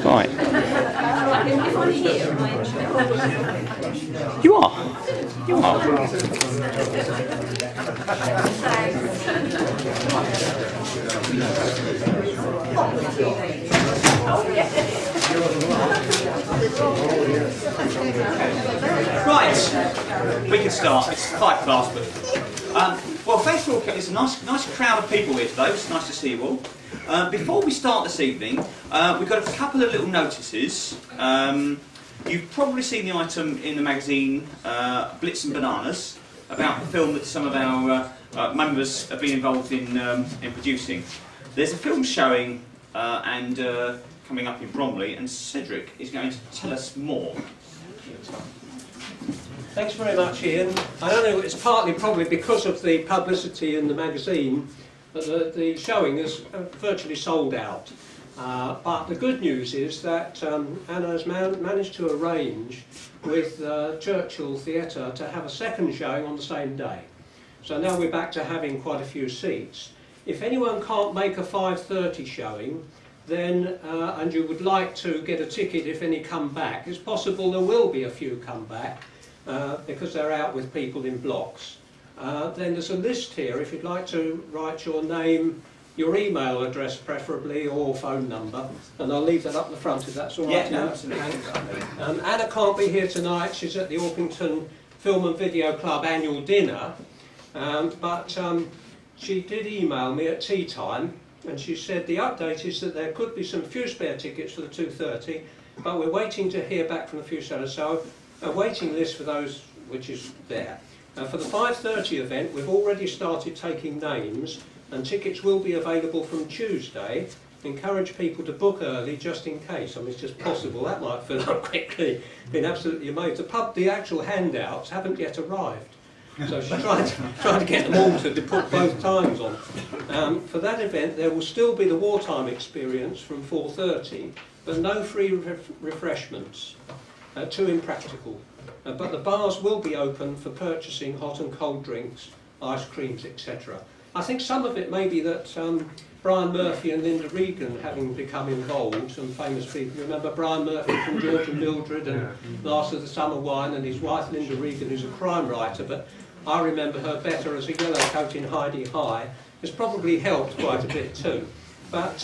Right. You are. You are. Right, we can start. It's 5 past, but well, thanks for all coming. It's a nice crowd of people here today. It's nice to see you all. Before we start this evening, we've got a couple of little notices. You've probably seen the item in the magazine Blitz and Bananas about the film that some of our members have been involved in producing. There's a film showing and coming up in Bromley, and Cedric is going to tell us more. Thanks very much, Ian. I don't know, it's partly probably because of the publicity in the magazine, but the showing is virtually sold out. But the good news is that Anna has managed to arrange with Churchill Theatre to have a second showing on the same day. So now we're back to having quite a few seats. If anyone can't make a 5:30 showing, then and you would like to get a ticket if any come back, it's possible there will be a few come back because they're out with people in blocks. Then there's a list here if you'd like to write your name, your email address preferably, or phone number, and I'll leave that up the front if that's all right. Yeah, no, absolutely. Anna can't be here tonight, she's at the Orpington Film and Video Club annual dinner, but she did email me at tea time, and she said the update is that there could be some few spare tickets for the 2:30, but we're waiting to hear back from a few sellers, so a waiting list for those which is there. For the 5:30 event, we've already started taking names, and tickets will be available from Tuesday. Encourage people to book early just in case. I mean, it's just possible that might fill up quickly. Been absolutely amazed. The actual handouts haven't yet arrived, so she's trying to get them all to put both times on. For that event, there will still be the wartime experience from 4:30, but no free refreshments. Too impractical. But the bars will be open for purchasing hot and cold drinks, ice creams, etc. I think some of it may be that Brian Murphy and Linda Regan having become involved, some famous people. Remember Brian Murphy from George and Mildred and Last of the Summer Wine, and his wife Linda Regan, who's a crime writer, but I remember her better as a yellow coat in Heidi High. Has probably helped quite a bit too. But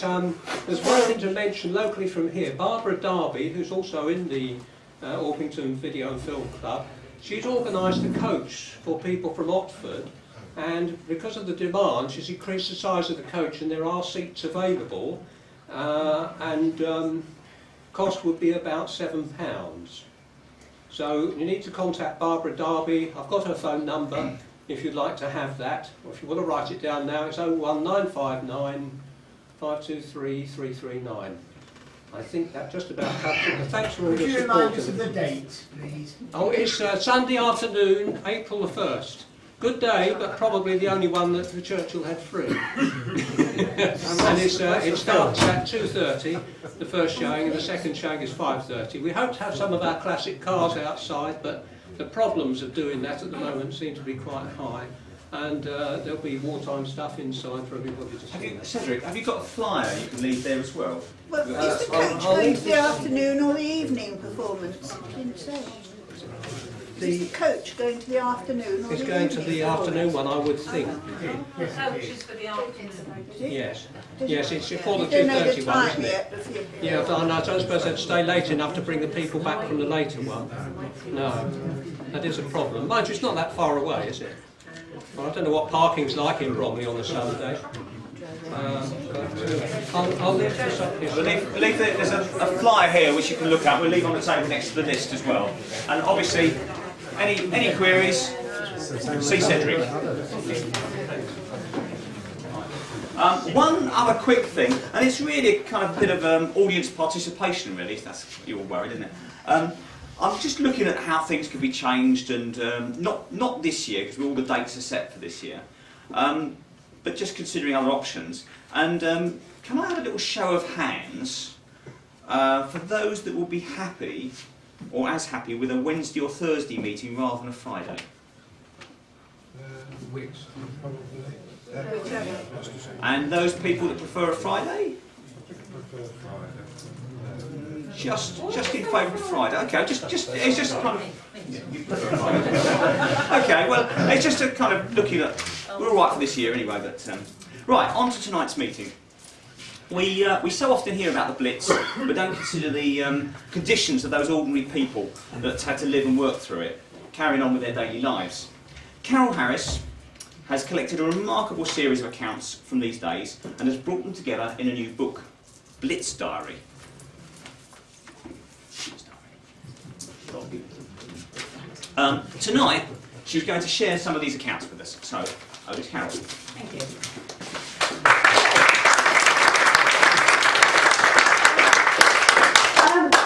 there's one thing to mention locally from here. Barbara Darby, who's also in the Orpington Video and Film Club, she's organised a coach for people from Otford, and because of the demand she's increased the size of the coach, and there are seats available, and cost would be about £7. So you need to contact Barbara Darby. I've got her phone number if you'd like to have that, or if you want to write it down now, it's 01959 523 339. I think that just about covers it. Thanks for all your support. Could you remind us of the date, please? Oh, it's Sunday afternoon, April the 1st. Good day, but probably the only one that the Churchill had free. And it starts at 2:30, the first showing, and the second showing is 5:30. We hope to have some of our classic cars outside, but the problems of doing that at the moment seem to be quite high. And there'll be wartime stuff inside for everybody to see. Cedric, have you got a flyer you can leave there as well? Well, is the coach going to the afternoon or the evening performance? Didn't say. Is the coach going to the afternoon or It's the going evening to the afternoon one, I would think. The coach is for the afternoon. Yes. Yes, it's for the You don't know the 2:30 one, time isn't it? yet, have you? Yeah, I don't suppose I'd stay late enough to bring the people back from the later one. No, that is a problem. Mind you, it's not that far away, is it? Well, I don't know what parking's like in Bromley on a Sunday. I'll leave this up here. There's a flyer here which you can look at. We'll leave on the table next to the list as well. And obviously, any queries, see Cedric. One other quick thing, and it's really kind of a bit of audience participation, really. That's you're all worried, isn't it? I'm just looking at how things could be changed, and not this year because all the dates are set for this year, but just considering other options. And can I have a little show of hands for those that will be happy, or as happy, with a Wednesday or Thursday meeting rather than a Friday? weeks, probably. And those people that prefer a Friday? Just in favour of Friday. Okay, it's just kind of. Yeah, you prefer Friday. Okay, well, it's just a kind of looking at. We're all right for this year anyway, but right, on to tonight's meeting. We so often hear about the Blitz, but don't consider the conditions of those ordinary people that had to live and work through it, carrying on with their daily lives. Carol Harris has collected a remarkable series of accounts from these days and has brought them together in a new book, Blitz Diary. Tonight, she's going to share some of these accounts with us. So, over to Carol. Thank you.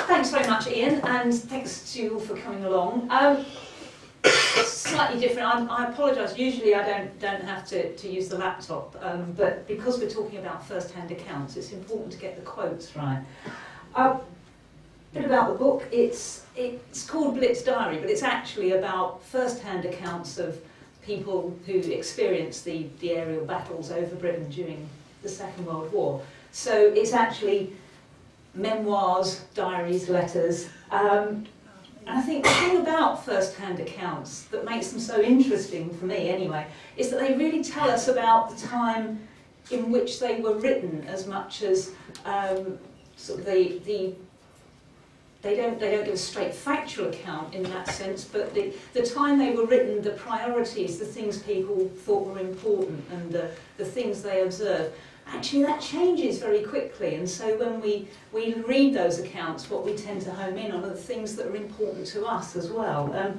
Thanks very much, Ian, and thanks to you all for coming along. Slightly different. I apologise. Usually, I don't have to use the laptop, but because we're talking about first-hand accounts, it's important to get the quotes right. A bit about the book. It's called Blitz Diary, but it's actually about first-hand accounts of people who experienced the aerial battles over Britain during the Second World War. So it's actually memoirs, diaries, letters. And I think the thing about first-hand accounts that makes them so interesting, for me anyway, is that they really tell us about the time in which they were written, as much as sort of they don't give a straight factual account in that sense, but the time they were written, the priorities, the things people thought were important, and the things they observed, actually that changes very quickly. And so when we read those accounts, what we tend to home in on are the things that are important to us as well.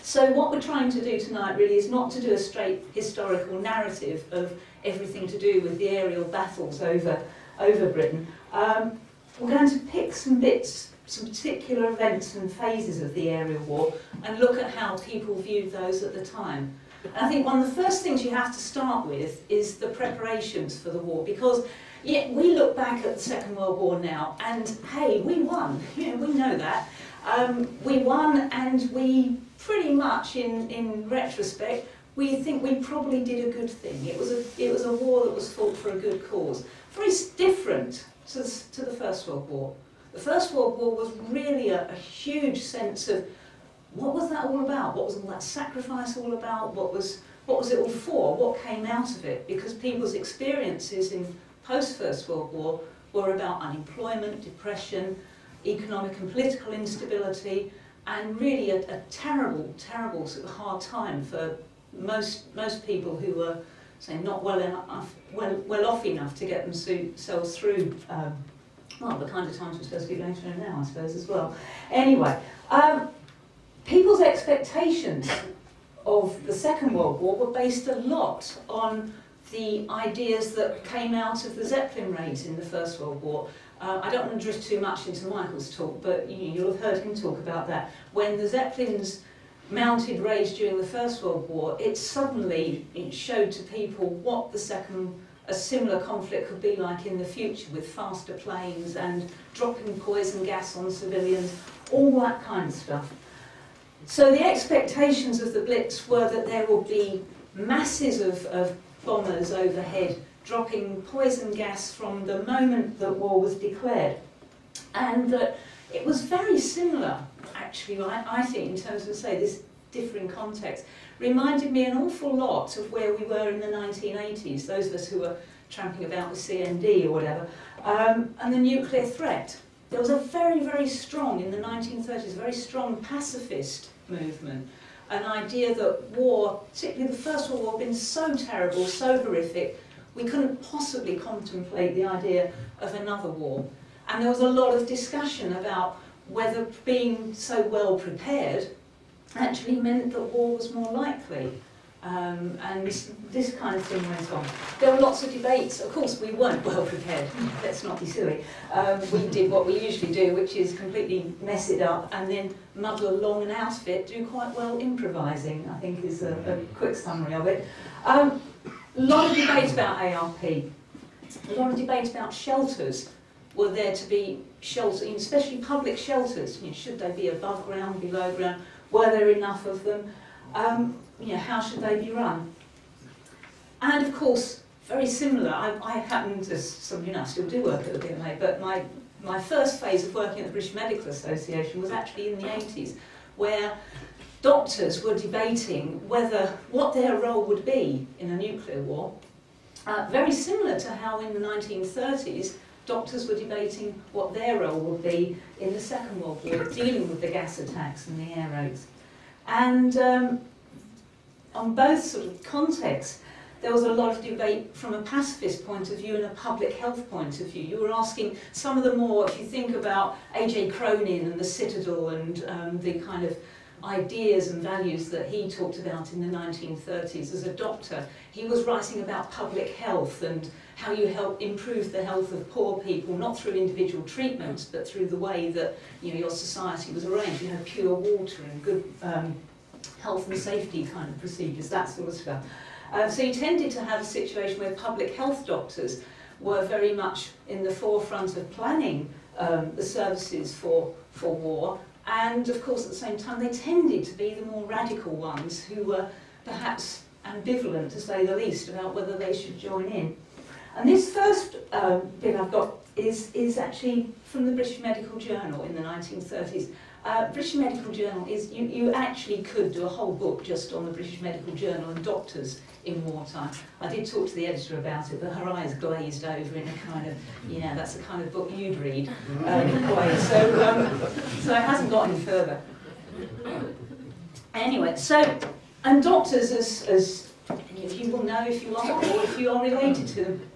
So what we're trying to do tonight really is not to do a straight historical narrative of everything to do with the aerial battles over Britain. We're going to pick some bits, some particular events and phases of the aerial war, and look at how people viewed those at the time. And I think one of the first things you have to start with is the preparations for the war, because we look back at the Second World War now, and hey, we won. You know, we know that. We won, and we pretty much, in retrospect, we think we probably did a good thing. It was a war that was fought for a good cause. Very different to the First World War. The First World War was really a huge sense of what was that all about? What was all that sacrifice all about? What was it all for? What came out of it? Because people's experiences in post-First World War were about unemployment, depression, economic and political instability, and really a terrible, terrible sort of hard time for most people who were, say, not well off enough to get themselves through well, the kind of times we're supposed to be going through now, I suppose, as well. Anyway, people's expectations of the Second World War were based a lot on the ideas that came out of the Zeppelin raids in the First World War. I don't want to drift too much into Michael's talk, but you'll have heard him talk about that. When the Zeppelins mounted raids during the First World War, it showed to people what a similar conflict could be like in the future, with faster planes and dropping poison gas on civilians, all that kind of stuff. So the expectations of the Blitz were that there would be masses of bombers overhead dropping poison gas from the moment that war was declared. And that it was very similar, actually, I think, in terms of, say, this differing context. Reminded me an awful lot of where we were in the 1980s, those of us who were tramping about with CND or whatever, and the nuclear threat. There was a very, very strong, in the 1930s, very strong pacifist movement, an idea that war, particularly the First World War, had been so terrible, so horrific, we couldn't possibly contemplate the idea of another war. And there was a lot of discussion about whether being so well prepared actually meant that war was more likely. And this kind of thing went on. There were lots of debates. Of course, we weren't well prepared. Let's not be silly. We did what we usually do, which is completely mess it up and then muddle along and out of it, do quite well improvising, I think is a quick summary of it. A lot of debate about ARP. A lot of debate about shelters. Were there to be shelters, especially public shelters? Should they be above ground, below ground? Were there enough of them? how should they be run? And of course, very similar, I happen to, some I still do work at the BMA, but my first phase of working at the British Medical Association was actually in the 80s, where doctors were debating what their role would be in a nuclear war. Very similar to how in the 1930s, doctors were debating what their role would be in the Second World War, dealing with the gas attacks and the air raids. And on both sort of contexts, there was a lot of debate from a pacifist point of view and a public health point of view. You were asking some of the more, if you think about A.J. Cronin and the Citadel and the kind of ideas and values that he talked about in the 1930s as a doctor, he was writing about public health and how you help improve the health of poor people, not through individual treatments, but through the way that your society was arranged. You had pure water and good health and safety kind of procedures, that sort of stuff. So you tended to have a situation where public health doctors were very much in the forefront of planning the services for war, and of course at the same time they tended to be the more radical ones who were perhaps ambivalent, to say the least, about whether they should join in. And this first bit I've got is actually from the British Medical Journal in the 1930s. British Medical Journal is, you actually could do a whole book just on the British Medical Journal and doctors in wartime. I did talk to the editor about it, but her eyes glazed over in a kind of, yeah, that's the kind of book you'd read way. So it hasn't got any further. Anyway, and doctors, as any of you will know if you are, or if you are related to them,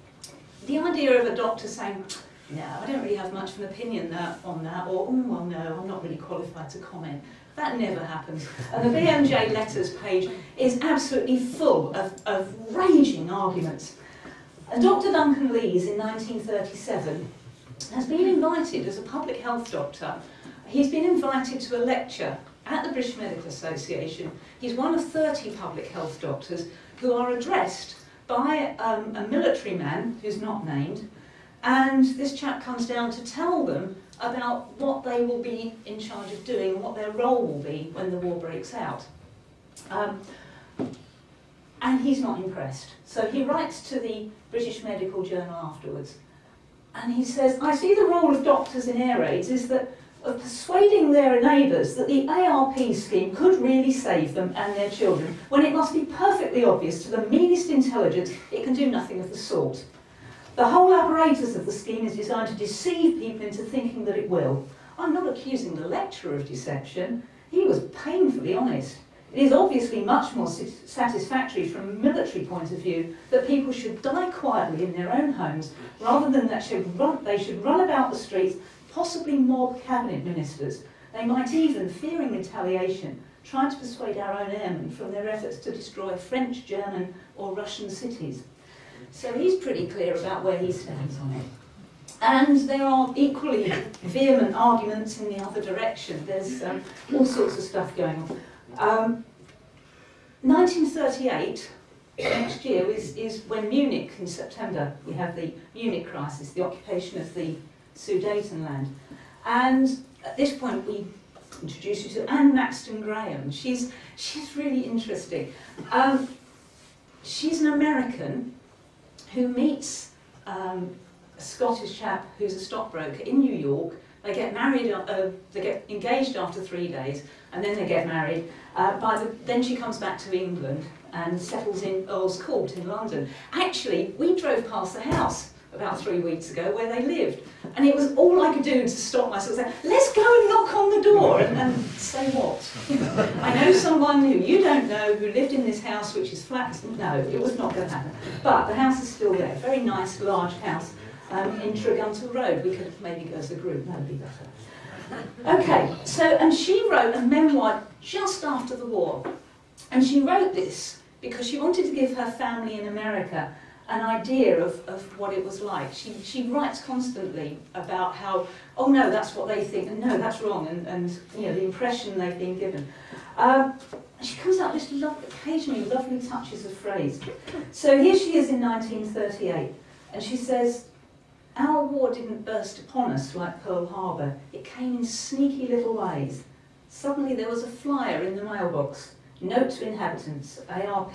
the idea of a doctor saying, no, I don't really have much of an opinion on that, or, oh, well, no, I'm not really qualified to comment. That never happens. And the BMJ letters page is absolutely full of raging arguments. And Dr. Duncan Lees in 1937 has been invited as a public health doctor. He's been invited to a lecture at the British Medical Association. He's one of 30 public health doctors who are addressed by a military man who's not named. And this chap comes down to tell them about what they will be in charge of doing, what their role will be when the war breaks out. And he's not impressed. So he writes to the British Medical Journal afterwards. And he says, I see the role of doctors in air raids is that of persuading their neighbours that the ARP scheme could really save them and their children, when it must be perfectly obvious to the meanest intelligence it can do nothing of the sort. The whole apparatus of the scheme is designed to deceive people into thinking that it will. I'm not accusing the lecturer of deception. He was painfully honest. It is obviously much more satisfactory from a military point of view that people should die quietly in their own homes rather than that they should run about the streets, possibly mob cabinet ministers. They might even, fearing retaliation, try to persuade our own airmen from their efforts to destroy French, German or Russian cities. So he's pretty clear about where he stands on it. And there are equally vehement arguments in the other direction. There's all sorts of stuff going on. 1938, next year, is when Munich, in September, we have the Munich crisis, the occupation of the Sudetenland. And at this point, we introduce you to Anne Maxton Graham. She's really interesting. She's an American who meets a Scottish chap who's a stockbroker in New York. They get married, they get engaged after 3 days, and then they get married. Then she comes back to England and settles in Earl's Court in London. Actually, we drove past the house about 3 weeks ago where they lived, and it was all I could do to stop myself saying, let's go and knock on the door and say what? I know someone who you don't know who lived in this house which is flat. No, it was not going to happen. But the house is still there, very nice large house in Treguntal Road. We could maybe go as a group, that would be better. Okay, and she wrote a memoir just after the war, and she wrote this because she wanted to give her family in America an idea of what it was like. She writes constantly about how, oh no, that's what they think, and no, that's wrong, and the impression they've been given. She comes out with occasionally lovely touches of phrase. So here she is in 1938, and she says, our war didn't burst upon us like Pearl Harbor. It came in sneaky little ways. Suddenly there was a flyer in the mailbox. Note to inhabitants, ARP,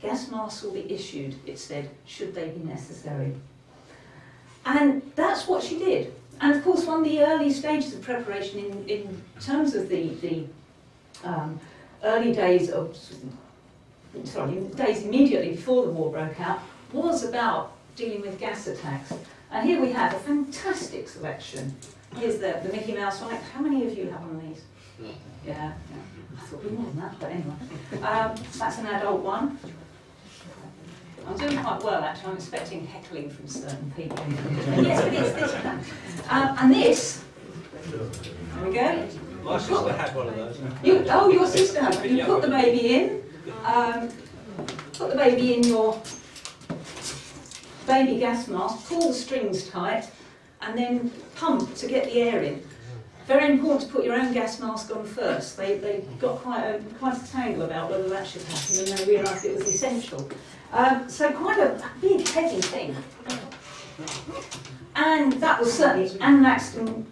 gas masks will be issued, it said, should they be necessary. And that's what she did. And of course, one of the early stages of preparation in terms of the early days of, days immediately before the war broke out, was about dealing with gas attacks. And here we have a fantastic selection. Here's the Mickey Mouse one. How many of you have one of these? Yeah. I thought we more than that, but anyway. That's an adult one. I'm doing quite well, actually. I'm expecting heckling from certain people. Yes, it is this one. And this, there we go. My sister had one of those. Your sister had one. You put the baby in. Put the baby in your baby gas mask, pull the strings tight, and then pump to get the air in. Very important to put your own gas mask on first. They got quite a tangle about whether that should happen, and they realised it was essential. So quite a big, heavy thing. And that was certainly Anne Maxton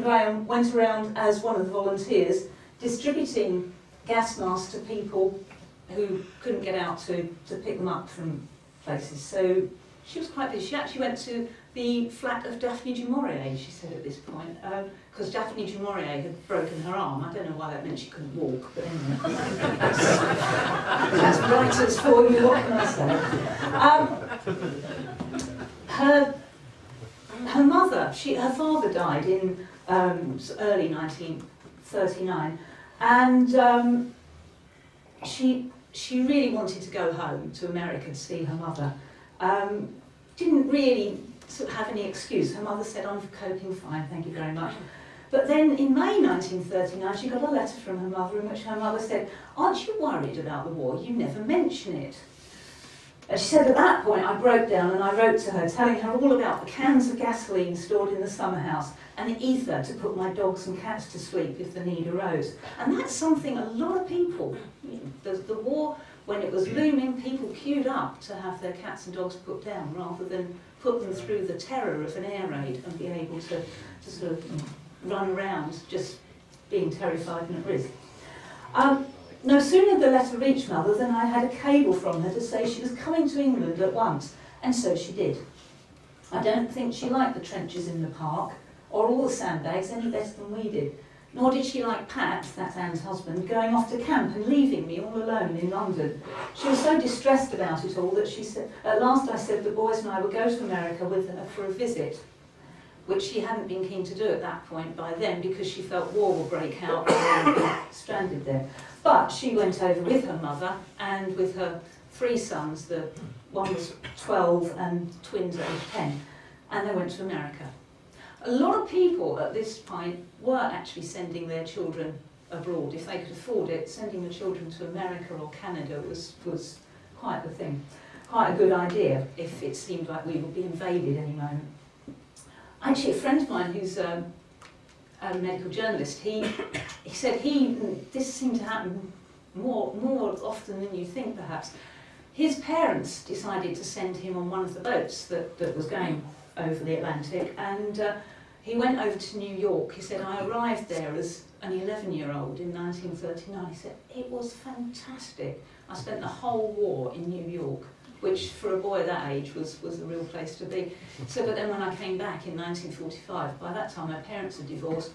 Graham went around as one of the volunteers distributing gas masks to people who couldn't get out to pick them up from places. So she was quite busy. She actually went to the flat of Daphne du Maurier, she said at this point, because Daphne du Maurier had broken her arm. I don't know why that meant she couldn't walk, but anyway. That's writers for you, what can I say? Her mother, her father died in early 1939, and she really wanted to go home to America to see her mother. Didn't really sort of have any excuse. Her mother said, I'm coping fine, thank you very much. But then in May 1939, she got a letter from her mother in which her mother said, aren't you worried about the war? You never mention it. And she said at that point, I broke down and I wrote to her, telling her all about the cans of gasoline stored in the summer house and the ether to put my dogs and cats to sleep if the need arose. And that's something a lot of people, the war, when it was looming, people queued up to have their cats and dogs put down rather than put them through the terror of an air raid and be able to sort of run around just being terrified and at risk. No sooner the letter reached Mother than I had a cable from her to say she was coming to England at once, and so she did. I don't think she liked the trenches in the park or all the sandbags any better than we did. Nor did she like Pat, that's Anne's husband, going off to camp and leaving me all alone in London. She was so distressed about it all that she said, at last I said the boys and I would go to America with her for a visit, which she hadn't been keen to do at that point by then because she felt war would break out and they would be stranded there. But she went over with her mother and with her 3 sons, the one was 12 and twins at age 10, and they went to America. A lot of people at this point were actually sending their children abroad. If they could afford it, sending the children to America or Canada was quite the thing. Quite a good idea if it seemed like we would be invaded any moment. Actually, a friend of mine who's a medical journalist, he said this seemed to happen more often than you think perhaps. His parents decided to send him on one of the boats that was going over the Atlantic, and he went over to New York. He said, I arrived there as an 11-year-old in 1939. He said, it was fantastic. I spent the whole war in New York, which for a boy that age was a real place to be. So, but then when I came back in 1945, by that time my parents had divorced,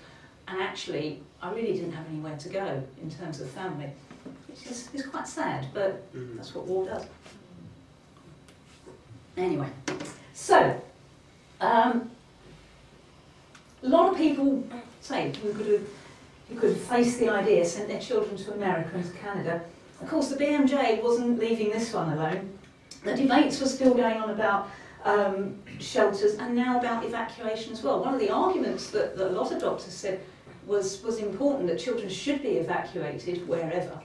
and actually I really didn't have anywhere to go in terms of family. It's quite sad, but that's what war does. Anyway, so, a lot of people say who could have faced the idea, sent their children to America and to Canada. Of course, the BMJ wasn't leaving this one alone. The debates were still going on about shelters and now about evacuation as well. One of the arguments that a lot of doctors said was important, that children should be evacuated wherever,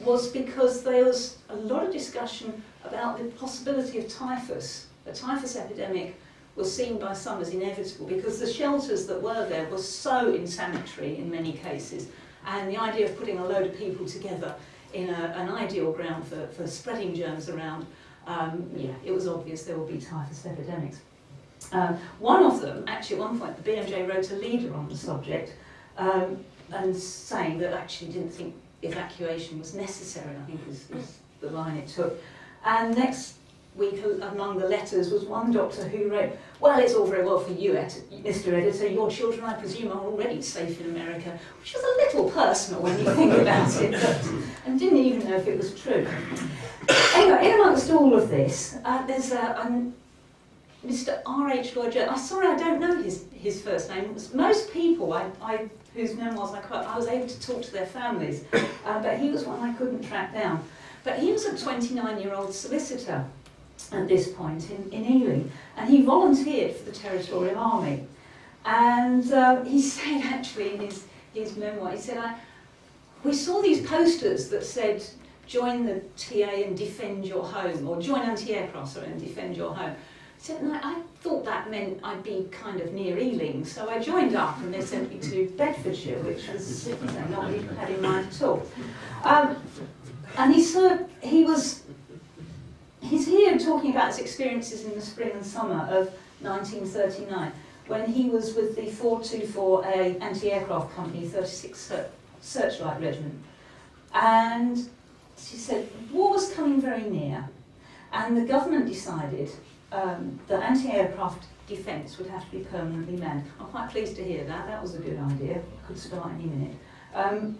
was because there was a lot of discussion about the possibility of typhus. The typhus epidemic was seen by some as inevitable because the shelters that were there were so insanitary in many cases, and the idea of putting a load of people together in an ideal ground for spreading germs around, yeah, it was obvious there would be typhus epidemics. One of them, actually at one point, the BMJ wrote a leader on the subject, and saying that actually didn't think evacuation was necessary, I think is the line it took. And next week, among the letters, was one doctor who wrote, well, it's all very well for you, Mr. Editor, your children, I presume, are already safe in America, which was a little personal when you think about it, and didn't even know if it was true. Anyway, in amongst all of this, there's Mr. R.H. Lloyd Jones. I'm sorry, I don't know his first name. Most people whose memoirs I quote, I was able to talk to their families, but he was one I couldn't track down. But he was a 29-year-old solicitor at this point in Ealing, and he volunteered for the Territorial Army. And he said, actually, in his memoir, he said, we saw these posters that said, join the TA and defend your home, or join anti-aircraft and defend your home. He said, and I thought that meant I'd be kind of near Ealing, so I joined up and they sent me to Bedfordshire, which was not what he had in mind at all. And he's here talking about his experiences in the spring and summer of 1939, when he was with the 424A anti-aircraft company, 36th Searchlight Regiment. And she said, war was coming very near, and the government decided that anti-aircraft defence would have to be permanently manned. I'm quite pleased to hear that. That was a good idea. Could start any minute.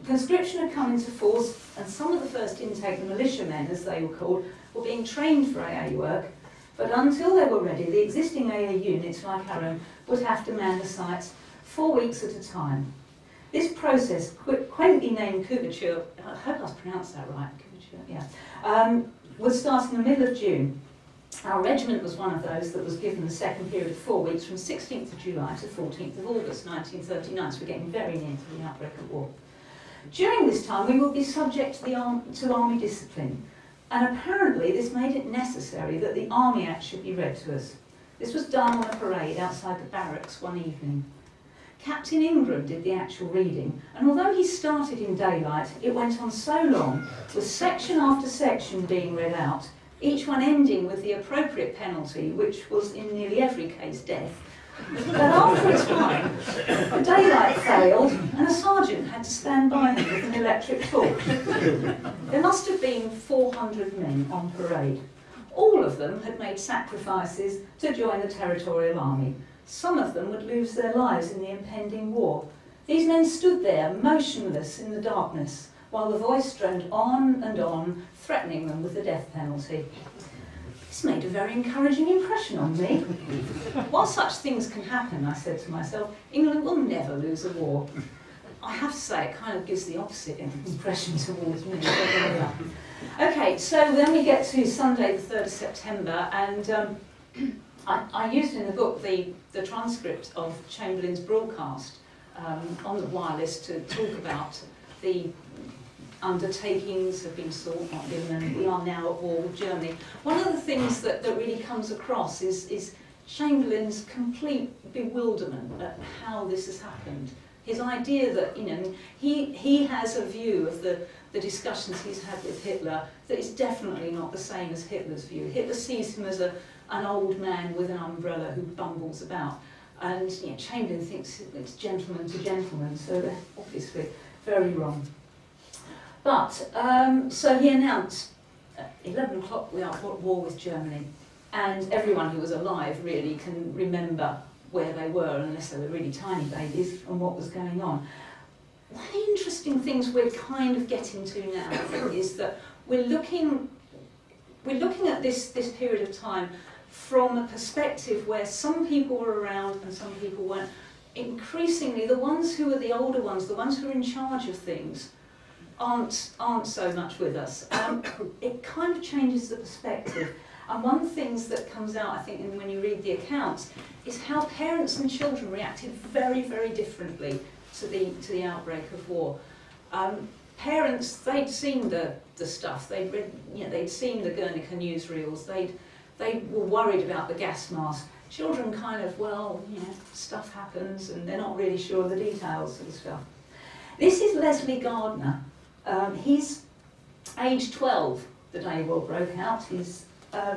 Conscription had come into force, and some of the first intake, the militiamen, as they were called, were being trained for AA work, but until they were ready, the existing AA units, like our own, would have to man the sites 4 weeks at a time. This process, quaintly named couverture, I hope I pronounced that right, couverture, yeah, was starting in the middle of June. Our regiment was one of those that was given the second period of 4 weeks from 16th of July to 14th of August 1939, so we're getting very near to the outbreak of war. During this time, we will be subject to army discipline, and apparently this made it necessary that the Army Act should be read to us. This was done on a parade outside the barracks one evening. Captain Ingram did the actual reading, and although he started in daylight, it went on so long, with section after section being read out, each one ending with the appropriate penalty, which was in nearly every case death, that after a time, the daylight failed and a sergeant had to stand by him with an electric torch. There must have been 400 men on parade. All of them had made sacrifices to join the Territorial Army. Some of them would lose their lives in the impending war. These men stood there, motionless in the darkness, while the voice droned on and on, threatening them with the death penalty. This made a very encouraging impression on me. While such things can happen, I said to myself, England will never lose a war. I have to say, it kind of gives the opposite impression towards me. Okay, so then we get to Sunday the 3rd of September, and I used in the book the transcript of Chamberlain's broadcast on the wireless to talk about the undertakings have been sought, not given, and we are now at war with Germany. One of the things that really comes across is Chamberlain's complete bewilderment at how this has happened. His idea that, you know, he has a view of the discussions he's had with Hitler that is definitely not the same as Hitler's view. Hitler sees him as an old man with an umbrella who bumbles about, and you know, Chamberlain thinks it's gentleman to gentleman, so they're obviously very wrong. But, so he announced, at 11 o'clock we are at war with Germany, and everyone who was alive really can remember where they were, unless they were really tiny babies, and what was going on. One of the interesting things we're kind of getting to now, I think, is that we're looking at this period of time from a perspective where some people were around and some people weren't. Increasingly, the ones who are the older ones, the ones who are in charge of things, aren't so much with us. It kind of changes the perspective. And one of the things that comes out, I think, when you read the accounts, is how parents and children reacted very, very differently to the outbreak of war. Parents, they'd seen the stuff. They'd read, you know, they'd seen the Guernica newsreels. They were worried about the gas mask. Children kind of, well, you know, stuff happens, and they're not really sure of the details of the stuff. This is Leslie Gardner. He's age 12 the day war broke out. He's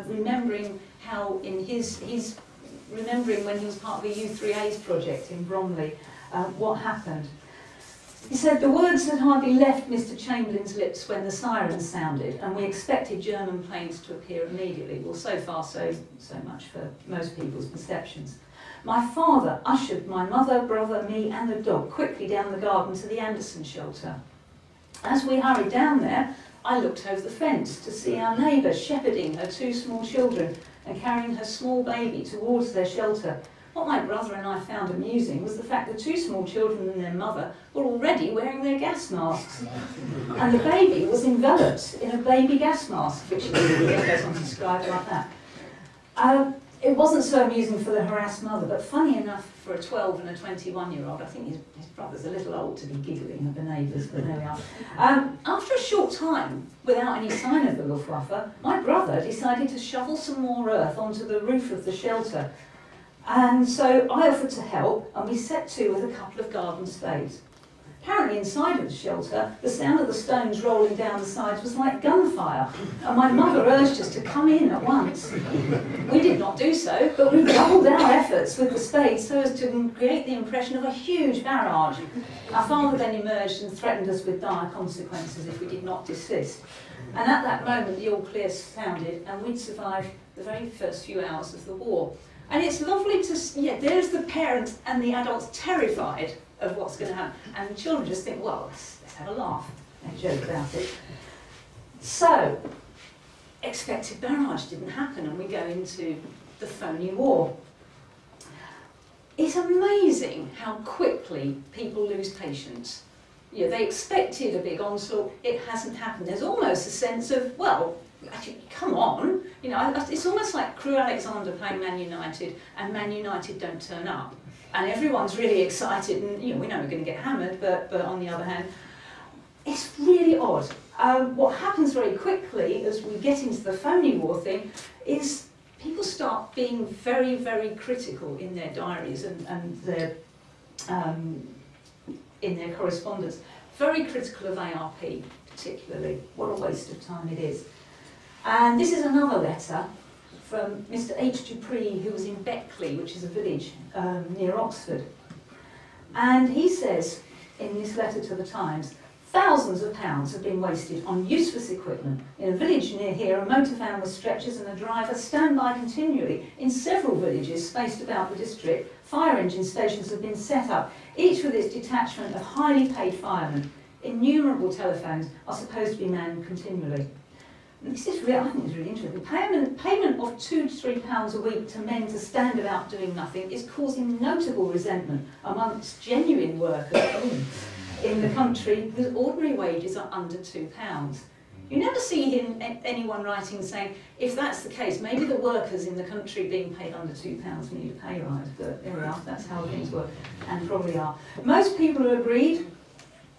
remembering how he's remembering when he was part of the U3A's project in Bromley, what happened. He said, the words had hardly left Mr. Chamberlain's lips when the sirens sounded, and we expected German planes to appear immediately. Well, so far, so much for most people's perceptions. My father ushered my mother, brother, me and the dog quickly down the garden to the Anderson shelter. As we hurried down there, I looked over the fence to see our neighbour shepherding her 2 small children and carrying her small baby towards their shelter. What my brother and I found amusing was the fact the 2 small children and their mother were already wearing their gas masks. And the baby was enveloped in a baby gas mask, which goes on to describe like that. It wasn't so amusing for the harassed mother, but funny enough for a 12 and a 21-year-old. I think his brother's a little old to be giggling at the neighbours, but there we are. After a short time, without any sign of the Luftwaffe, my brother decided to shovel some more earth onto the roof of the shelter. And so I offered to help, and we set to with a couple of garden spades. Apparently inside of the shelter, the sound of the stones rolling down the sides was like gunfire, and my mother urged us to come in at once. We did not do so, but we doubled our efforts with the spades so as to create the impression of a huge barrage. Our father then emerged and threatened us with dire consequences if we did not desist. And at that moment, the all clear sounded, and we'd survived the very first few hours of the war. And it's lovely to see, yeah, there's the parents and the adults terrified of what's going to happen. And the children just think, well, let's have a laugh and joke about it. So, expected barrage didn't happen, and we go into the phony war. It's amazing how quickly people lose patience. You know, they expected a big onslaught, it hasn't happened. There's almost a sense of, well, actually, come on. You know, it's almost like Crew Alexander playing Man United, and Man United don't turn up. And everyone's really excited, and you know, we know we're going to get hammered, but on the other hand, it's really odd. What happens very quickly as we get into the phony war thing is people start being very, very critical in their diaries and their, in their correspondence. Very critical of ARP, particularly. What a waste of time it is. And this is another letter from Mr. H. Dupree, who was in Beckley, which is a village near Oxford. And he says, in this letter to the Times, thousands of pounds have been wasted on useless equipment. In a village near here, a motor van with stretchers and a driver stand by continually. In several villages spaced about the district, fire engine stations have been set up, each with its detachment of highly paid firemen. Innumerable telephones are supposed to be manned continually. This is really, I think it's really interesting. Payment of £2 to £3 a week to men to stand about doing nothing is causing notable resentment amongst genuine workers in the country whose ordinary wages are under £2. You never see anyone writing saying, if that's the case, maybe the workers in the country being paid under £2 need a pay rise, but there we are, that's how things work, and probably are. Most people are agreed.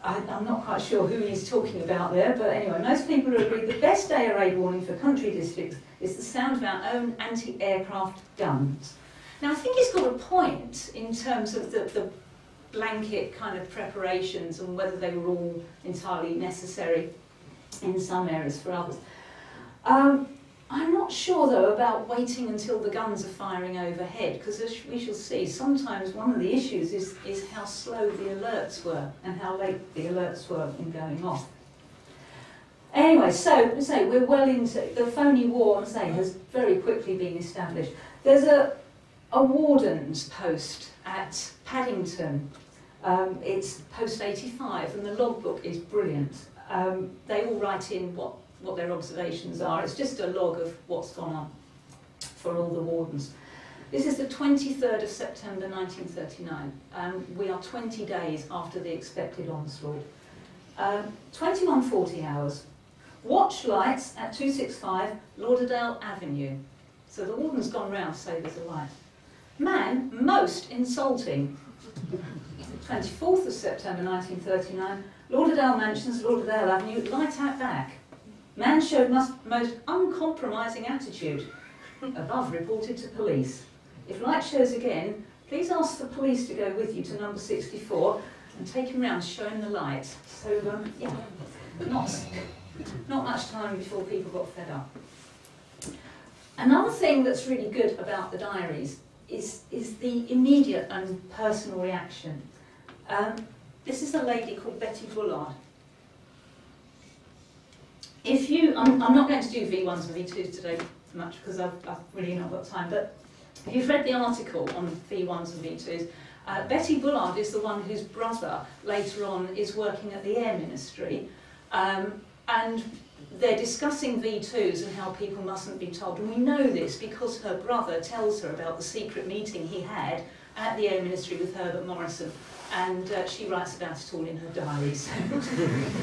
I'm not quite sure who he's talking about there, but anyway, most people agree the best air raid warning for country districts is the sound of our own anti-aircraft guns. Now, I think he's got a point in terms of the blanket kind of preparations and whether they were all entirely necessary in some areas for others. I'm not sure, though, about waiting until the guns are firing overhead, because as we shall see, sometimes one of the issues is how slow the alerts were and how late the alerts were in going off. Anyway, so we're well into the phony war, has very quickly been established. There's a warden's post at Paddington. It's post 85, and the logbook is brilliant. They all write in what their observations are. It's just a log of what's gone on for all the wardens. This is the 23rd of September 1939. We are 20 days after the expected onslaught. 21:40 hours. Watch lights at 265 Lauderdale Avenue. So the warden's gone round to say there's a light. Man most insulting. 24th of September 1939, Lauderdale Mansions, Lauderdale Avenue, light out back. Man showed most uncompromising attitude. Above reported to police. If light shows again, please ask the police to go with you to number 64 and take him round, show him the light. So, yeah, not much time before people got fed up. Another thing that's really good about the diaries is the immediate and personal reaction. This is a lady called Betty Bullard. If you, I'm not going to do V1s and V2s today much because I've really not got time, but if you've read the article on V1s and V2s, Betty Bullard is the one whose brother later on is working at the Air Ministry, and they're discussing V2s and how people mustn't be told. And we know this because her brother tells her about the secret meeting he had at the Air Ministry with Herbert Morrison, and she writes about it all in her diaries.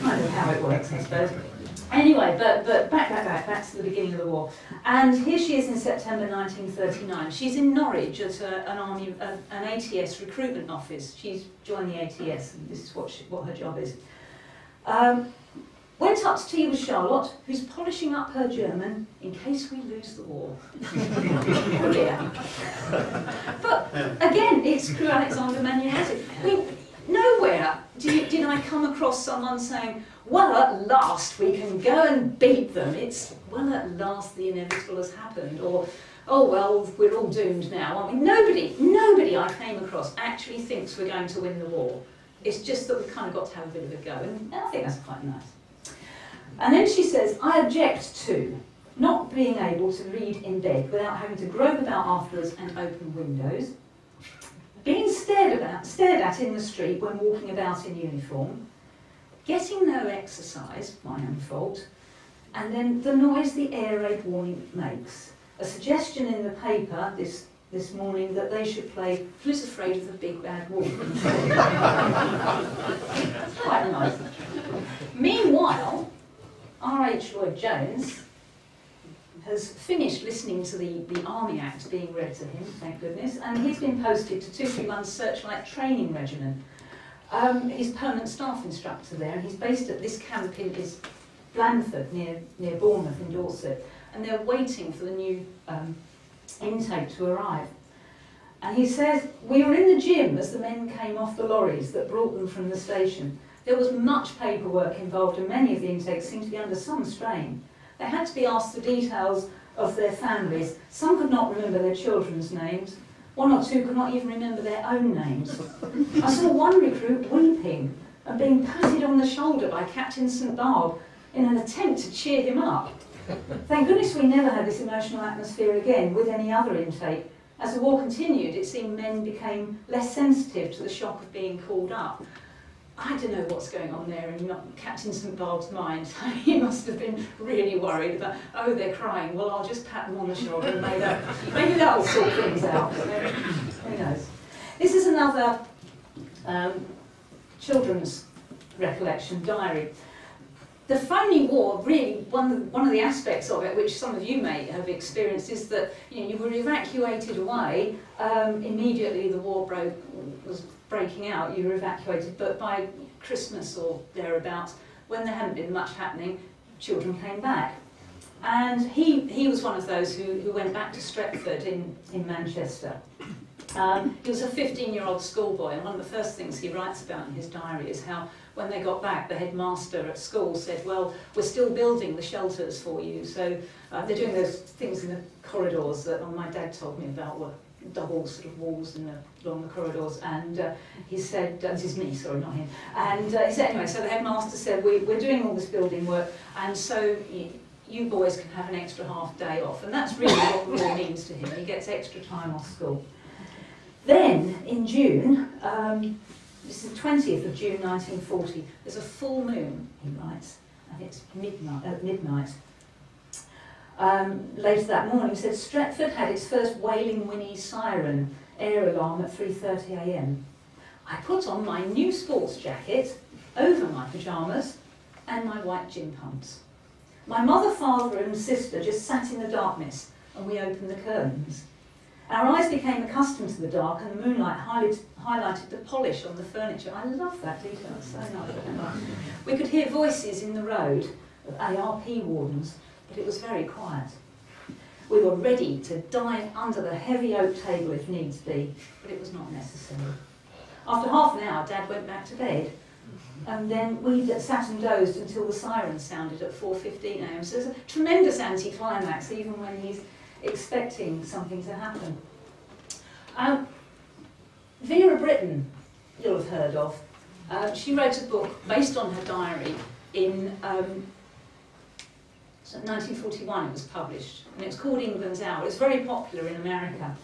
I know how it works, I suppose. Anyway, but back to the beginning of the war. And here she is in September 1939. She's in Norwich at an ATS recruitment office. She's joined the ATS, and this is what her job is. Went up to tea with Charlotte, who's polishing up her German in case we lose the war. Oh dear. But again, it's Crew Alexander Manuality. I mean, nowhere did I come across someone saying, well, at last we can go and beat them. It's, well, at last the inevitable has happened. Or, oh, well, we're all doomed now. I mean, nobody I came across actually thinks we're going to win the war. It's just that we've kind of got to have a bit of a go. And I think that's quite nice. And then she says, I object to not being able to read in bed without having to grope about afterwards and open windows, being stared at in the street when walking about in uniform, getting no exercise, my own fault, and then the noise the air raid warning makes. A suggestion in the paper this morning that they should play Who's Afraid of the Big Bad Wolf? That's quite nice. Meanwhile, R.H. Lloyd Jones has finished listening to the Army Act being read to him, thank goodness, and he's been posted to 231's Searchlight Training Regiment. He's permanent staff instructor there, and he's based at this camp in Blandford, near Bournemouth in Dorset, and they're waiting for the new intake to arrive. And he says, we were in the gym as the men came off the lorries that brought them from the station. There was much paperwork involved, and many of the intakes seemed to be under some strain. They had to be asked the details of their families. Some could not remember their children's names. One or two could not even remember their own names. I saw one recruit weeping and being patted on the shoulder by Captain St Barb in an attempt to cheer him up. Thank goodness we never had this emotional atmosphere again with any other intake. As the war continued, it seemed men became less sensitive to the shock of being called up. I don't know what's going on there in Captain St Barb's mind. He must have been really worried about, oh, they're crying, well, I'll just pat them on the shoulder and maybe that'll sort things out. Who knows? This is another children's recollection diary. The phony war, really, one of the aspects of it, which some of you may have experienced, is that you were evacuated away immediately the war was breaking out. You were evacuated, but by Christmas or thereabouts, when there hadn't been much happening, children came back. And he was one of those who went back to Stretford in Manchester. He was a 15-year-old schoolboy, and one of the first things he writes about in his diary is how when they got back, the headmaster at school said, well, we're still building the shelters for you. So they're doing those things in the corridors that my dad told me about, were double sort of walls along the corridors. And he said, this is me, sorry, not him. And he said, anyway, so the headmaster said, we're doing all this building work, and so you boys can have an extra half day off. And that's really what the war means to him. He gets extra time off school. Then, in June, this is the 20th of June 1940, there's a full moon, he writes, and it's midnight. Later that morning, he said, Stretford had its first Wailing Winnie siren air alarm at 3:30 a.m. I put on my new sports jacket over my pyjamas and my white gym pumps. My mother, father and sister just sat in the darkness, and we opened the curtains. Our eyes became accustomed to the dark, and the moonlight highlighted the polish on the furniture. I love that detail, it's so nice. We could hear voices in the road of ARP wardens, but it was very quiet. We were ready to dive under the heavy oak table if needs be, but it was not necessary. After half an hour, Dad went back to bed, and then we sat and dozed until the siren sounded at 4:15 a.m. So there's a tremendous anticlimax, even when he's expecting something to happen. Vera Brittain, you'll have heard of. She wrote a book based on her diary in 1941 it was published, and it was called England's Hour. It's very popular in America.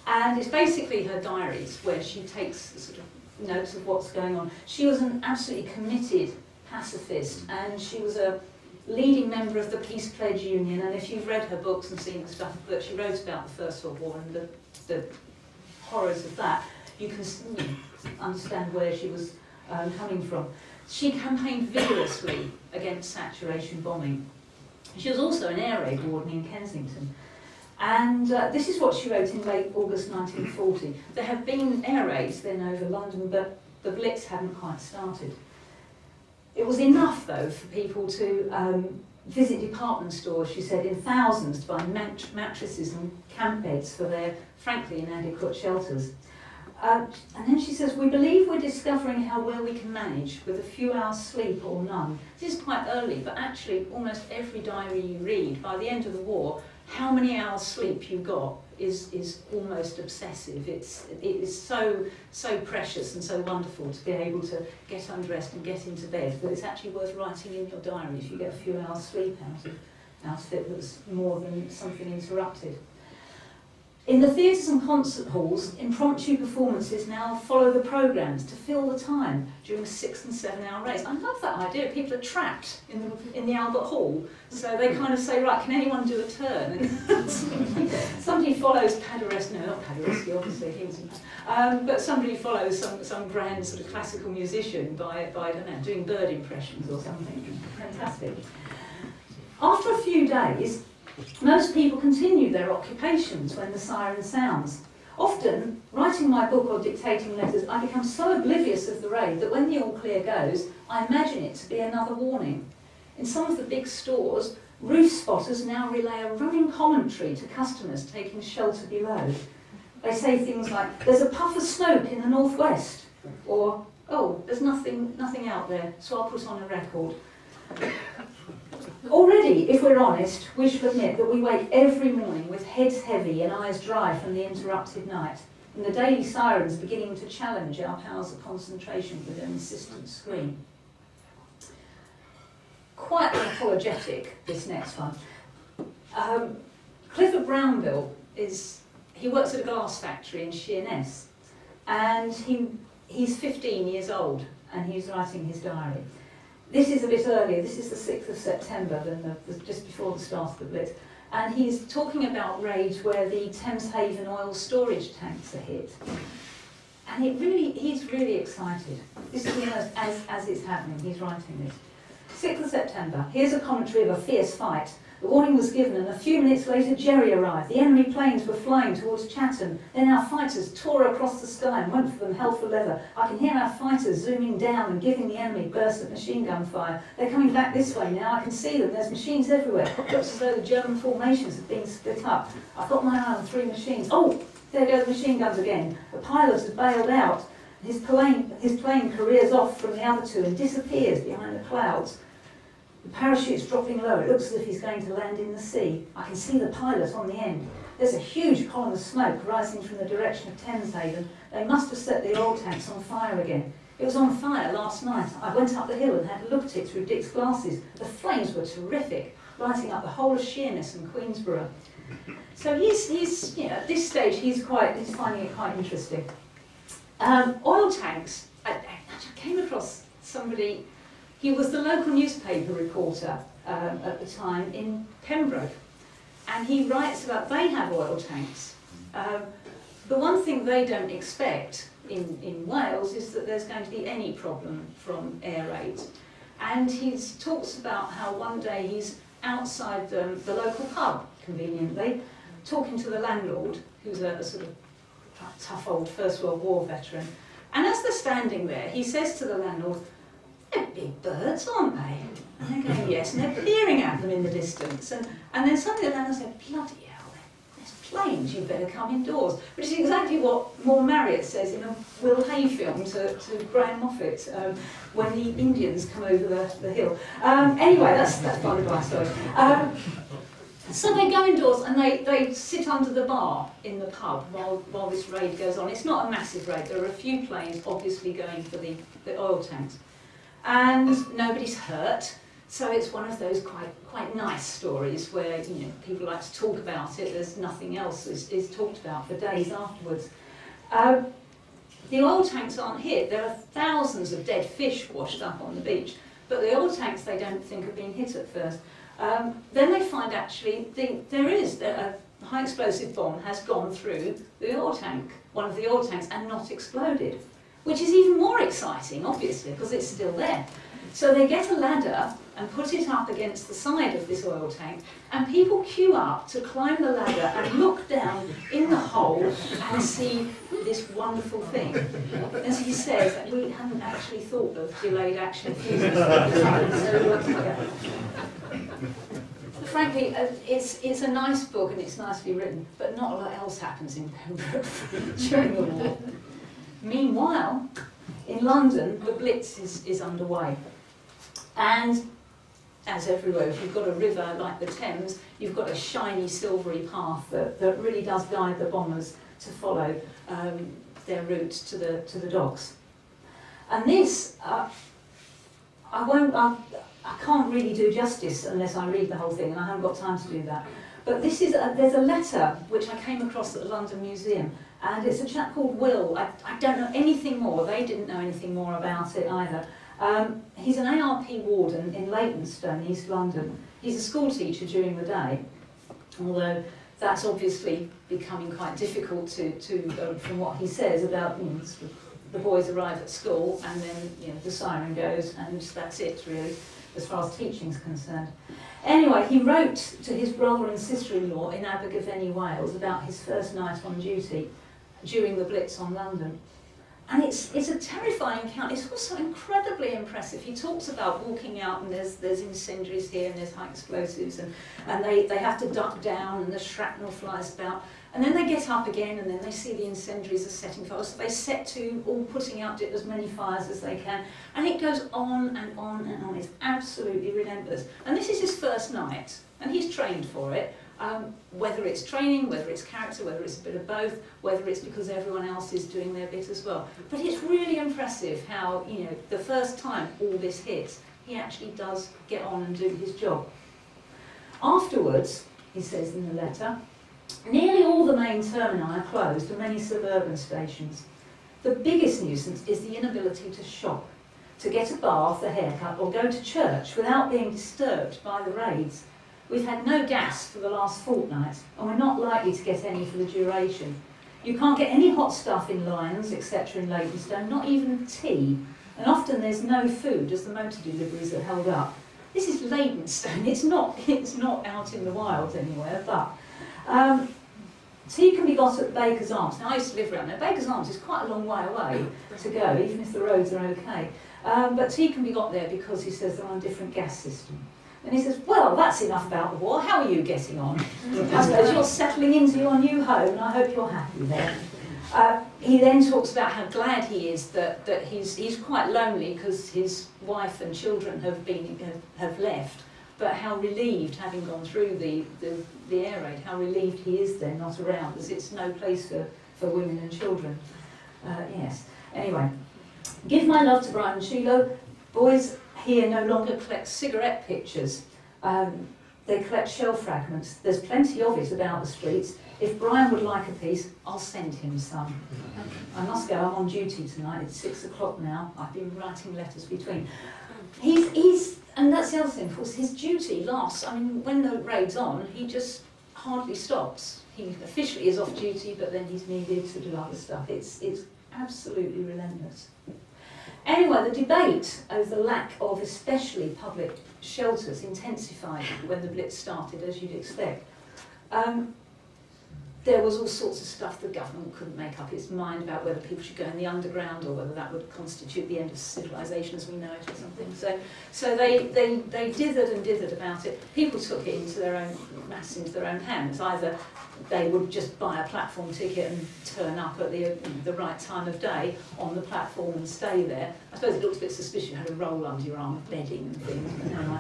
And it's basically her diaries where she takes sort of notes of what's going on. She was an absolutely committed pacifist, and she was a leading member of the Peace Pledge Union, and if you've read her books and seen the stuff that she wrote about the First World War and the horrors of that, you can understand where she was coming from. She campaigned vigorously against saturation bombing. She was also an air raid warden in Kensington. And this is what she wrote in late August 1940. There have been air raids then over London, but the Blitz hadn't quite started. It was enough, though, for people to visit department stores, she said, in thousands to buy mattresses and camp beds for their, frankly, inadequate shelters. And then she says, we believe we're discovering how well we can manage with a few hours sleep or none. This is quite early, but actually almost every diary you read, by the end of the war, how many hours sleep you got is almost obsessive. It is so precious and so wonderful to be able to get undressed and get into bed, but it's actually worth writing in your diary if you get a few hours sleep out of it that's more than something interrupted. In the theatres and concert halls, impromptu performances now follow the programmes to fill the time during 6 and 7 hour race. I love that idea. People are trapped in the Albert Hall, so they kind of say, right, can anyone do a turn? And somebody follows Paderewski, no, not Paderewski, obviously, he was but somebody follows some grand sort of classical musician by I don't know, doing bird impressions or something. Fantastic. After a few days, most people continue their occupations when the siren sounds. Often, writing my book or dictating letters, I become so oblivious of the raid that when the all clear goes, I imagine it to be another warning. In some of the big stores, roof spotters now relay a running commentary to customers taking shelter below. They say things like, there's a puff of smoke in the northwest, or, oh, there's nothing out there, so I'll put on a record. Already, if we're honest, we should admit that we wake every morning with heads heavy and eyes dry from the interrupted night, and the daily sirens beginning to challenge our powers of concentration with an insistent scream. Quite apologetic, this next one. Clifford Brownbill he works at a glass factory in Sheerness, and he's 15 years old, and he's writing his diary. This is a bit earlier, this is the 6th of September, just before the start of the Blitz. And he's talking about raids where the Thames Haven oil storage tanks are hit. And he's really excited. This is almost as it's happening, he's writing this. 6th of September, here's a commentary of a fierce fight. The warning was given, and a few minutes later Jerry arrived. The enemy planes were flying towards Chatham. Then our fighters tore across the sky and went for them hell for leather. I can hear our fighters zooming down and giving the enemy bursts of machine gun fire. They're coming back this way now. I can see them. There's machines everywhere. It looks as though the German formations have been split up. I've got my eye on 3 machines. Oh, there go the machine guns again. The pilot has bailed out. His plane careers off from the other 2 and disappears behind the clouds. The parachute's dropping low. It looks as if he's going to land in the sea. I can see the pilot on the end. There's a huge column of smoke rising from the direction of Thames Haven. They must have set the oil tanks on fire again. It was on fire last night. I went up the hill and had a look at it through Dick's glasses. The flames were terrific, lighting up the whole of Sheerness and Queensborough. So he's at this stage he's finding it quite interesting. Oil tanks. I came across somebody. He was the local newspaper reporter at the time in Pembroke, and he writes about they have oil tanks. The one thing they don't expect in Wales is that there's going to be any problem from air raids. And he talks about how one day he's outside the local pub, conveniently, talking to the landlord, who's a sort of tough old First World War veteran. And as they're standing there, he says to the landlord, they're big birds, aren't they? And they're going, yes, and they're peering at them in the distance. And then suddenly the landlord said, bloody hell, there's planes, you better come indoors. Which is exactly what Maud Marriott says in a Will Hay film to Graham Moffat when the Indians come over the hill. Anyway, that's by the by, sorry. So they go indoors and they sit under the bar in the pub while this raid goes on. It's not a massive raid. There are a few planes obviously going for the oil tanks. And nobody's hurt. So it's one of those quite nice stories where, you know, people like to talk about it. There's nothing else is talked about for days afterwards. The oil tanks aren't hit. There are thousands of dead fish washed up on the beach. But the oil tanks they don't think have been hit at first. Then they find actually there is a high explosive bomb has gone through the oil tank, one of the oil tanks, and not exploded, which is even more exciting, obviously, because it's still there. So they get a ladder and put it up against the side of this oil tank, and people queue up to climb the ladder and look down in the hole and see this wonderful thing. As he says, that we hadn't actually thought of delayed action fuses at the time. So, frankly, it's a nice book and it's nicely written, but not a lot else happens in Pembroke during the war. Meanwhile, in London, the Blitz is underway. And as everywhere, if you've got a river like the Thames, you've got a shiny silvery path that really does guide the bombers to follow their route to the docks. And this, I can't really do justice unless I read the whole thing, and I haven't got time to do that. But this is there's a letter which I came across at the London Museum, and it's a chap called Will. I don't know anything more. They didn't know anything more about it either. He's an ARP warden in Leytonstone, East London. He's a school teacher during the day, although that's obviously becoming quite difficult from what he says about, you know, the boys arrive at school and then, you know, the siren goes and that's it really, as far as teaching's concerned. Anyway, he wrote to his brother and sister-in-law in Abergavenny, Wales, about his first night on duty during the Blitz on London. And it's a terrifying account. It's also incredibly impressive. He talks about walking out and there's incendiaries here and there's high explosives and they have to duck down and the shrapnel flies about. And then they get up again and then they see the incendiaries are setting fires. So they set to all putting out as many fires as they can. And it goes on and on and on. It's absolutely relentless. And this is his first night and he's trained for it. Whether it's training, whether it's character, whether it's a bit of both, whether it's because everyone else is doing their bit as well. But it's really impressive how, you know, the first time all this hits, he actually does get on and do his job. Afterwards, he says in the letter, nearly all the main termini are closed and many suburban stations. The biggest nuisance is the inability to shop, to get a bath, a haircut, or go to church without being disturbed by the raids. We've had no gas for the last fortnight, and we're not likely to get any for the duration. You can't get any hot stuff in Lyons, etc. in Leytonstone, not even tea, and often there's no food as the motor deliveries are held up. This is Leytonstone, it's not out in the wilds anywhere, but tea can be got at Baker's Arms. Now I used to live around there. Baker's Arms is quite a long way away to go, even if the roads are okay. But tea can be got there because he says they're on a different gas system. And he says, well, that's enough about the war. How are you getting on? I suppose you're settling into your new home, and I hope you're happy there. He then talks about how glad he is that he's quite lonely because his wife and children have left, but how relieved, having gone through the air raid, how relieved he is they're not around, as it's no place for women and children. Yes. Anyway, give my love to Brian and Sheila. Boys here no longer collect cigarette pictures. They collect shell fragments. There's plenty of it about the streets. If Brian would like a piece, I'll send him some. I must go, I'm on duty tonight. It's 6 o'clock now. I've been writing letters between. And that's the other thing, of course, his duty lasts. I mean, when the raid's on, he just hardly stops. He officially is off duty, but then he's needed to do other stuff. It's absolutely relentless. Anyway, the debate over the lack of especially public shelters intensified when the Blitz started, as you'd expect. There was all sorts of stuff the government couldn't make up its mind about whether people should go in the underground or whether that would constitute the end of civilization as we know it or something. So they dithered and dithered about it. People took it into their own matters into their own hands. Either they would just buy a platform ticket and turn up at the right time of day on the platform and stay there. I suppose it looked a bit suspicious. You had a roll under your arm, bedding and things. But anyway.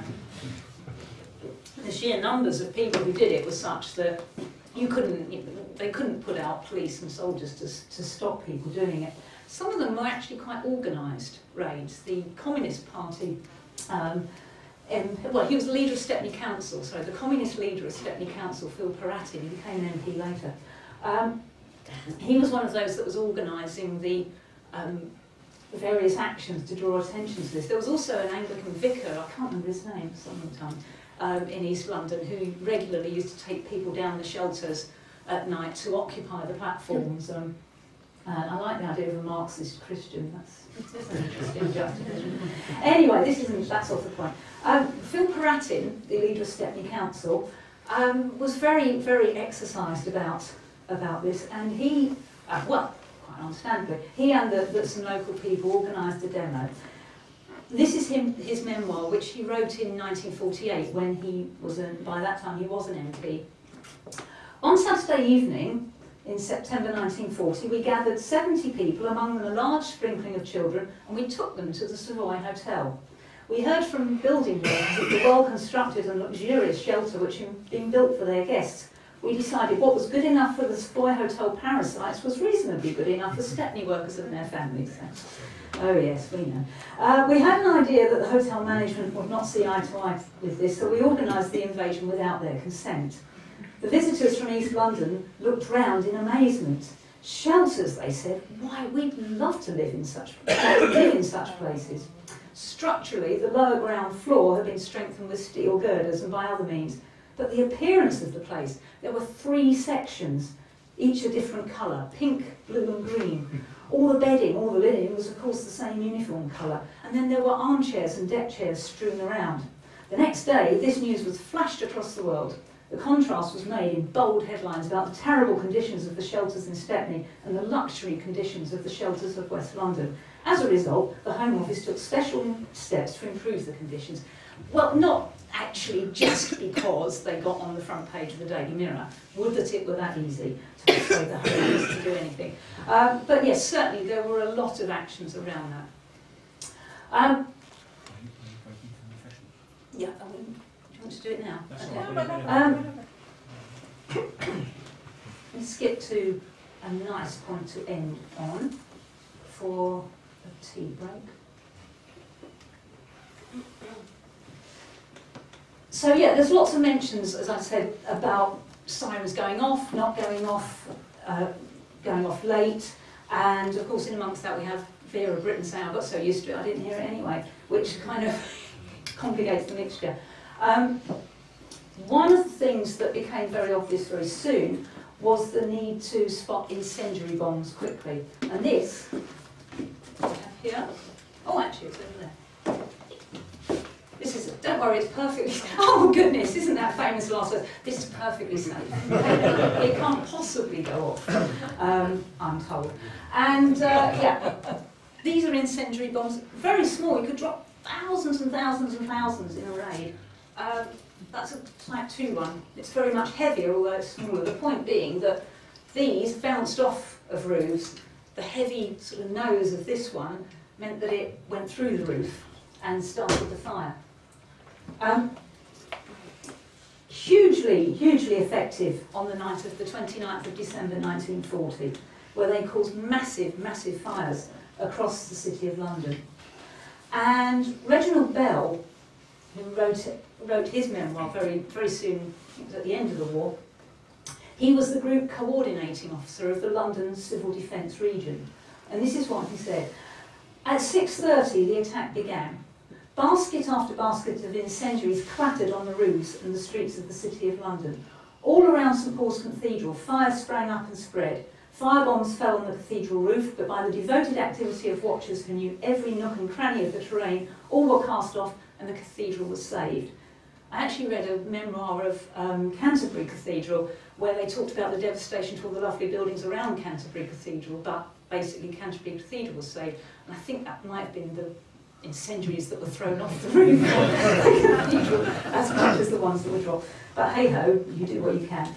the sheer numbers of people who did it was such that they couldn't put out police and soldiers to stop people doing it. Some of them were actually quite organised raids. The Communist Party, well, he was the leader of Stepney Council, sorry, the Communist leader of Stepney Council, Phil Paratin, he became an MP later. He was one of those that was organising the various actions to draw attention to this. There was also an Anglican vicar, I can't remember his name for some time, in East London, who regularly used to take people down the shelters at night to occupy the platforms. I like the idea of a Marxist Christian. That's an interesting juxtaposition. Anyway, that's off the point. Phil Paratin, the leader of Stepney Council, was very, very exercised about this, and he, well, quite understandably, he and some local people organised a demo. This is his memoir, which he wrote in 1948 when he was, by that time he was an MP. On Saturday evening, in September 1940, we gathered 70 people, among them a large sprinkling of children, and we took them to the Savoy Hotel. We heard from building workers that the well-constructed and luxurious shelter which had been built for their guests. We decided what was good enough for the Savoy Hotel parasites was reasonably good enough for Stepney workers and their families. Oh yes, we know. We had an idea that the hotel management would not see eye to eye with this, so we organised the invasion without their consent. The visitors from East London looked round in amazement. Shelters, they said, why, we'd love to live in such places. Structurally, the lower ground floor had been strengthened with steel girders and by other means, but the appearance of the place, there were 3 sections, each a different colour, pink, blue and green. All the bedding, all the linen was of course the same uniform colour, and then there were armchairs and deck chairs strewn around. The next day, this news was flashed across the world. The contrast was made in bold headlines about the terrible conditions of the shelters in Stepney and the luxury conditions of the shelters of West London. As a result, the Home Office took special steps to improve the conditions. Well, not actually just because they got on the front page of the Daily Mirror. Would that it were that easy to persuade the Home Office to do anything. But yes, certainly there were a lot of actions around that. Yeah, do you want to do it now? Okay. Let's skip to a nice point to end on for a tea break. So yeah, there's lots of mentions, as I said, about sirens going off, not going off late, and of course in amongst that we have Vera Brittain saying, I got so used to it I didn't hear it anyway, which kind of complicates the mixture. One of the things that became very obvious very soon was the need to spot incendiary bombs quickly, and this I have here. Oh, actually, it's over there. This is, don't worry, it's perfectly, oh goodness, isn't that famous last word? This is perfectly safe. It can't possibly go off, I'm told. And yeah, these are incendiary bombs, very small, you could drop thousands and thousands and thousands in a raid. That's a type 2 one. It's very much heavier, although it's smaller. The point being that these bounced off of roofs. The heavy sort of nose of this one meant that it went through the roof and started the fire. Hugely, hugely effective on the night of the 29th of December 1940, where they caused massive, massive fires across the City of London. And Reginald Bell, who wrote his memoir very, very soon, it was at the end of the war, he was the group coordinating officer of the London Civil Defence region. And this is what he said. At 6:30 the attack began. Basket after basket of incendiaries clattered on the roofs and the streets of the City of London. All around St Paul's Cathedral, fires sprang up and spread. Firebombs fell on the cathedral roof, but by the devoted activity of watchers who knew every nook and cranny of the terrain, all were cast off and the cathedral was saved. I actually read a memoir of Canterbury Cathedral where they talked about the devastation to all the lovely buildings around Canterbury Cathedral, but basically Canterbury Cathedral was saved. And I think that might have been the incendiaries that were thrown off the roof of the cathedral as much as the ones that were dropped. But hey-ho, you do what you can.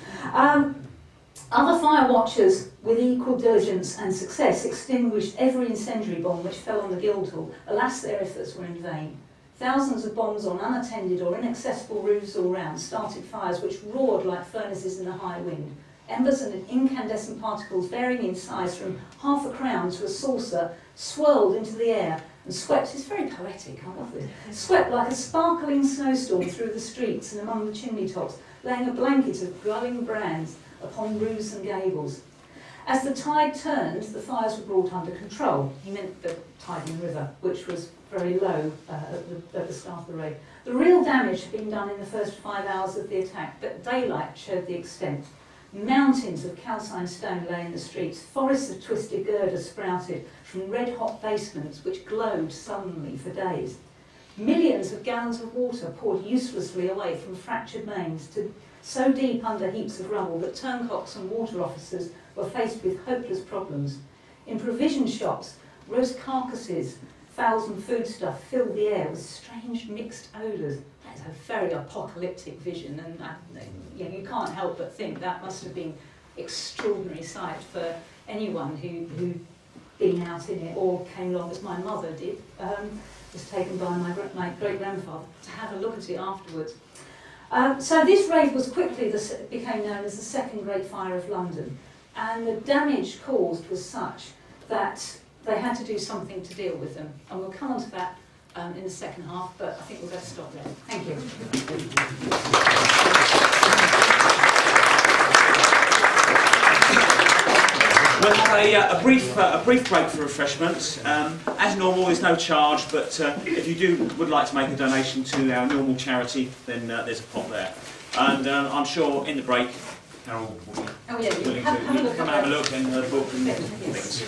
Other fire watchers, with equal diligence and success, extinguished every incendiary bomb which fell on the Guildhall. Alas, their efforts were in vain. Thousands of bombs on unattended or inaccessible roofs all round started fires which roared like furnaces in a high wind. Embers and incandescent particles varying in size from half a crown to a saucer swirled into the air and swept, it's very poetic, I love this, swept like a sparkling snowstorm through the streets and among the chimney tops, laying a blanket of glowing brands upon roofs and gables. As the tide turned, the fires were brought under control. He meant the tide in the river, which was very low at the start of the raid. The real damage had been done in the first 5 hours of the attack, but daylight showed the extent. Mountains of calcined stone lay in the streets. Forests of twisted girder sprouted from red-hot basements which glowed sullenly for days. Millions of gallons of water poured uselessly away from fractured mains to so deep under heaps of rubble that turncocks and water officers were faced with hopeless problems. In provision shops, roast carcasses, fowls and foodstuff filled the air with strange mixed odours. That's a very apocalyptic vision, and you can't help but think that must have been an extraordinary sight for anyone who'd been out in it or came along, as my mother did, was taken by my great-grandfather to have a look at it afterwards. So this raid was quickly became known as the Second Great Fire of London, and the damage caused was such that they had to do something to deal with them, and we'll come on to that in the second half, but I think we'll better stop there. Thank you. We'll have a brief break for refreshments. As normal, there's no charge, but if you would like to make a donation to our normal charity, then there's a pot there. And I'm sure in the break, Carol will be willing to come and have a look and the book and things.